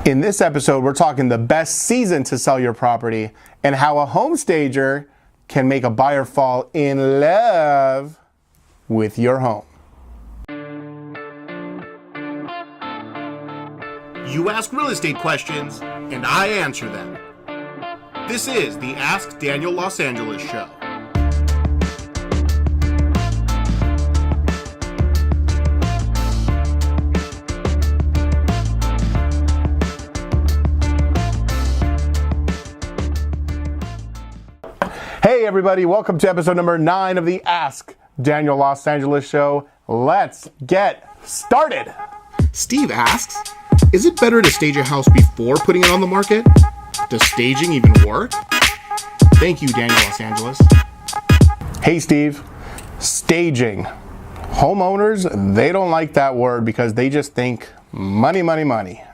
In this episode, we're talking the best season to sell your property and how a home stager can make a buyer fall in love with your home. You ask real estate questions, and I answer them. This is the Ask Daniel Los Angeles Show. Hey everybody, welcome to episode number 9 of the Ask Daniel Los Angeles Show. Let's get started. Steve asks, is it better to stage a house before putting it on the market? Does staging even work? Thank you, Daniel Los Angeles. Hey Steve, staging. Homeowners, they don't like that word because they just think money,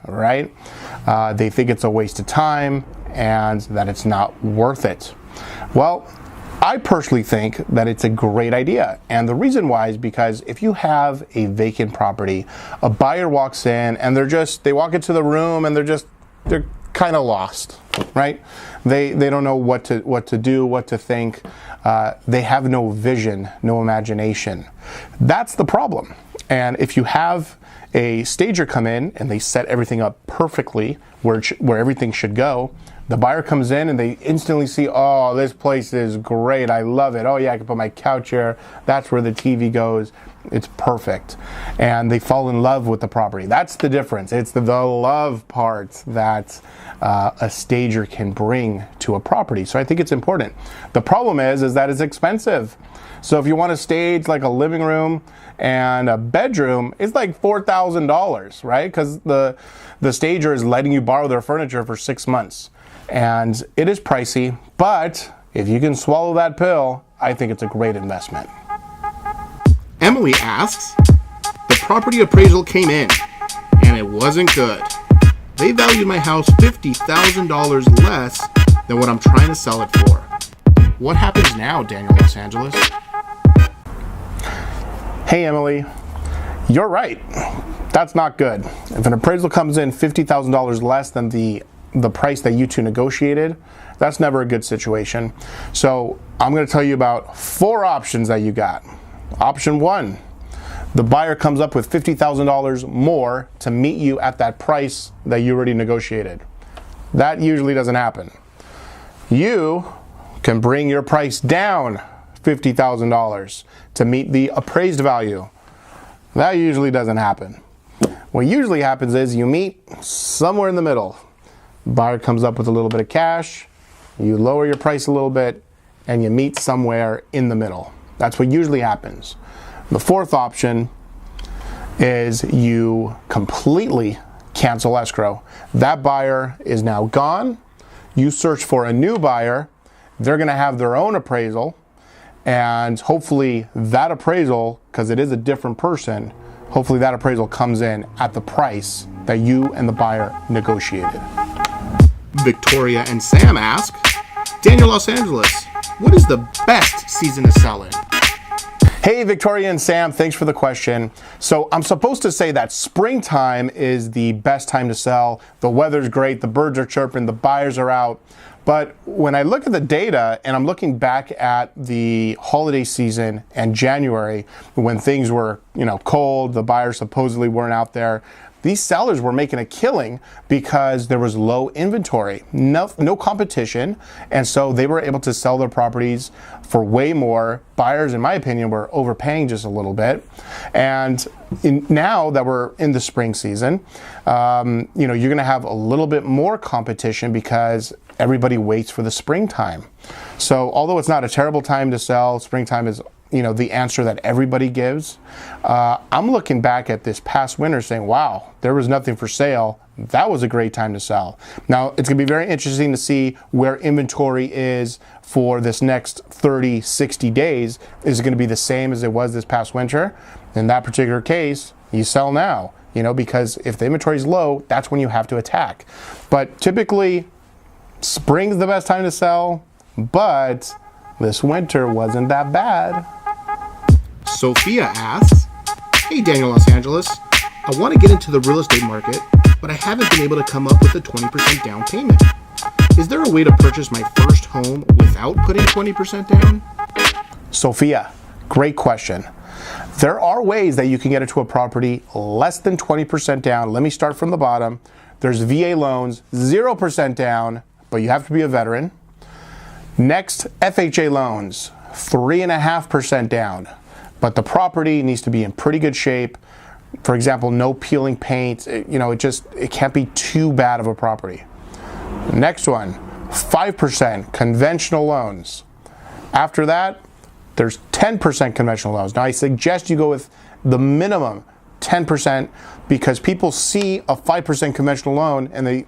right? They think it's a waste of time and that it's not worth it. Well, I personally think that it's a great idea. And the reason why is because if you have a vacant property, a buyer walks in and they walk into the room and they're kind of lost, right? They don't know what to do, what to think. They have no vision, no imagination. That's the problem. And if you have a stager come in and they set everything up perfectly where everything should go, the buyer comes in and they instantly see, oh, this place is great. I love it. Oh yeah, I can put my couch here. That's where the TV goes. It's perfect. And they fall in love with the property. That's the difference. It's the love part that a stager can bring to a property. So I think it's important. The problem is that it's expensive. So if you want to stage like a living room and a bedroom, it's like $4,000, right? Because the stager is letting you borrow their furniture for 6 months. And it is pricey, but if you can swallow that pill, I think it's a great investment. Emily asks, the property appraisal came in, and it wasn't good. They valued my house $50,000 less than what I'm trying to sell it for. What happens now, Daniel Los Angeles? Hey, Emily, you're right. That's not good. If an appraisal comes in $50,000 less than the price that you two negotiated, that's never a good situation. So I'm going to tell you about 4 options that you got. Option 1, the buyer comes up with $50,000 more to meet you at that price that you already negotiated. That usually doesn't happen. You can bring your price down $50,000 to meet the appraised value. That usually doesn't happen. What usually happens is you meet somewhere in the middle. Buyer comes up with a little bit of cash, you lower your price a little bit, and you meet somewhere in the middle. That's what usually happens. The 4th option is you completely cancel escrow. That buyer is now gone. You search for a new buyer. They're going to have their own appraisal, and hopefully that appraisal, because it is a different person, hopefully that appraisal comes in at the price that you and the buyer negotiated. Victoria and Sam ask, Daniel Los Angeles, what is the best season to sell in? Hey, Victoria and Sam, thanks for the question. So I'm supposed to say that springtime is the best time to sell. The weather's great, the birds are chirping, the buyers are out. But when I look at the data and I'm looking back at the holiday season and January, when things were, cold, the buyers supposedly weren't out there, these sellers were making a killing because there was low inventory, no competition, and so they were able to sell their properties for way more. Buyers, in my opinion, were overpaying just a little bit. And now that we're in the spring season, you're going to have a little bit more competition because everybody waits for the springtime. So although it's not a terrible time to sell, springtime is the answer that everybody gives. I'm looking back at this past winter saying, wow, there was nothing for sale. That was a great time to sell. Now, it's going to be very interesting to see where inventory is for this next 30, 60 days. Is it going to be the same as it was this past winter? In that particular case, you sell now, because if the inventory is low, that's when you have to attack. But typically, spring's the best time to sell, but this winter wasn't that bad. Sophia asks, hey Daniel Los Angeles, I want to get into the real estate market, but I haven't been able to come up with a 20% down payment. Is there a way to purchase my first home without putting 20% down? Sophia, great question. There are ways that you can get into a property less than 20% down. Let me start from the bottom. There's VA loans, 0% down, but you have to be a veteran. Next, FHA loans, 3.5% down, but the property needs to be in pretty good shape. For example, no peeling paint. It can't be too bad of a property. Next one, 5% conventional loans. After that, there's 10% conventional loans. Now I suggest you go with the minimum 10% because people see a 5% conventional loan and they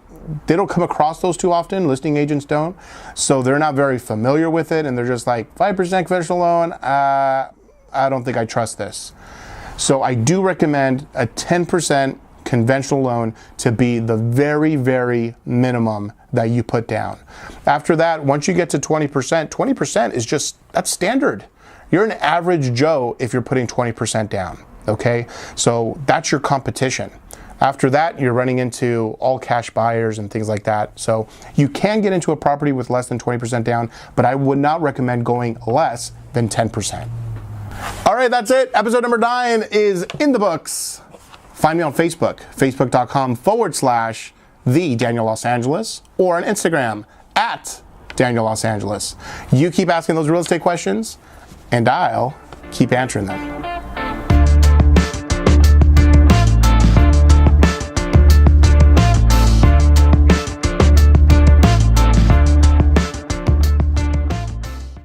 don't come across those too often. Listing agents don't. So they're not very familiar with it and they're just like, 5% conventional loan, I don't think I trust this. So I do recommend a 10% conventional loan to be the very, very minimum that you put down. After that, once you get to 20%, 20% is that's standard. You're an average Joe if you're putting 20% down, okay? So that's your competition. After that, you're running into all cash buyers and things like that. So you can get into a property with less than 20% down, but I would not recommend going less than 10%. All right, that's it. Episode number 9 is in the books. Find me on Facebook, facebook.com/the Daniel Los Angeles, or on Instagram @Daniel Los Angeles. You keep asking those real estate questions, and I'll keep answering them.